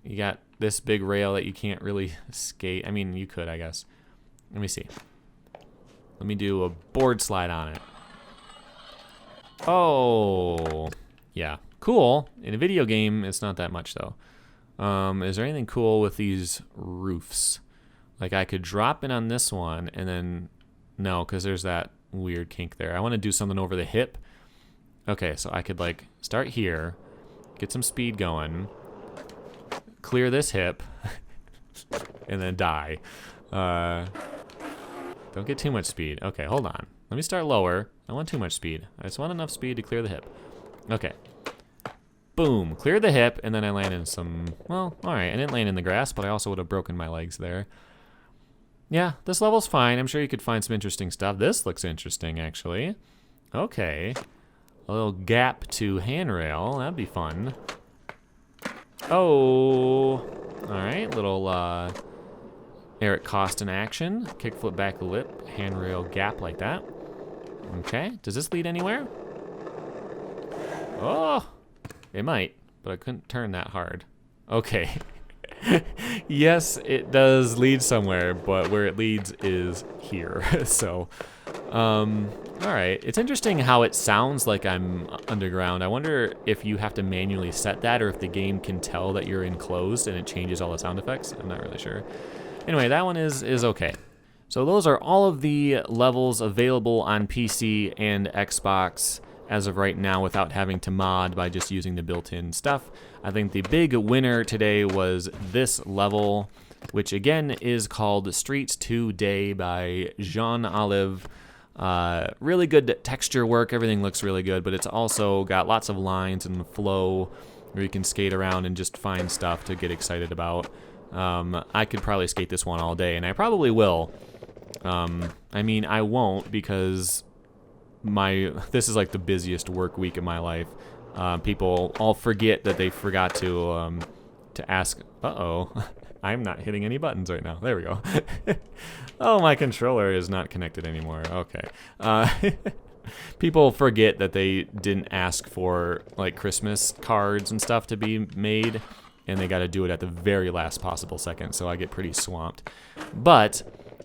You got this big rail that you can't really skate. I mean, you could, I guess. Let me see. Let me do a board slide on it. Oh, yeah. Cool. In a video game, it's not that much, though. Is there anything cool with these roofs? Like, I could drop in on this one, and then... No, because there's that weird kink there. I want to do something over the hip. Okay, so I could, like, start here, get some speed going, clear this hip, and then die. Don't get too much speed. Okay, hold on. Let me start lower. I want too much speed. I just want enough speed to clear the hip. Okay. Boom. Clear the hip, and then I land in some... Well, alright. I didn't land in the grass, but I also would have broken my legs there. Yeah, this level's fine. I'm sure you could find some interesting stuff. This looks interesting, actually. Okay. A little gap to handrail. That'd be fun. Oh, all right, little Eric Costin action. Kickflip back lip, handrail gap like that. Okay, does this lead anywhere? Oh, it might, but I couldn't turn that hard. Okay. Yes, it does lead somewhere, but where it leads is here. So, all right. It's interesting how it sounds like I'm underground. I wonder if you have to manually set that or if the game can tell that you're enclosed and it changes all the sound effects. I'm not really sure. Anyway, that one is okay. So those are all of the levels available on PC and Xbox as of right now without having to mod by just using the built-in stuff. I think the big winner today was this level, which again is called Streets 2 Day by Jean Olive. Really good texture work, everything looks really good, but it's also got lots of lines and flow where you can skate around and just find stuff to get excited about. I could probably skate this one all day, and I probably will. I mean, I won't because this is like the busiest work week of my life. People all forget that they forgot to ask. Uh-oh. I'm not hitting any buttons right now. There we go. Oh, my controller is not connected anymore. Okay. People forget that they didn't ask for like Christmas cards and stuff to be made, and they got to do it at the very last possible second, so I get pretty swamped. But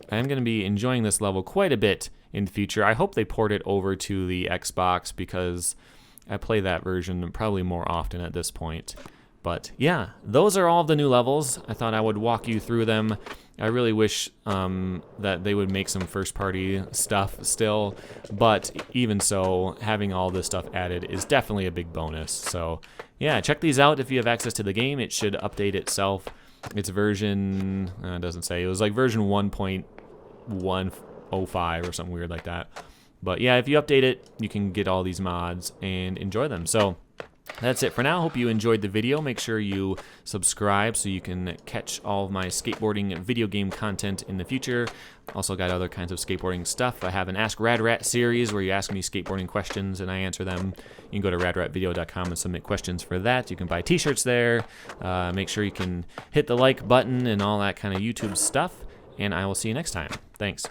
I'm going to be enjoying this level quite a bit in the future. I hope they port it over to the Xbox because I play that version probably more often at this point. But yeah, those are all of the new levels. I thought I would walk you through them. I really wish that they would make some first-party stuff still, but even so, having all this stuff added is definitely a big bonus. So yeah, check these out if you have access to the game. It should update itself. It's version, it doesn't say, it was like version 1.105 or something weird like that. But yeah, if you update it, you can get all these mods and enjoy them. So that's it for now. Hope you enjoyed the video. Make sure you subscribe so you can catch all of my skateboarding video game content in the future. Also got other kinds of skateboarding stuff. I have an Ask Rad Rat series where you ask me skateboarding questions and I answer them. You can go to radratvideo.com and submit questions for that. You can buy t-shirts there. Make sure you can hit the like button and all that kind of YouTube stuff. And I will see you next time. Thanks.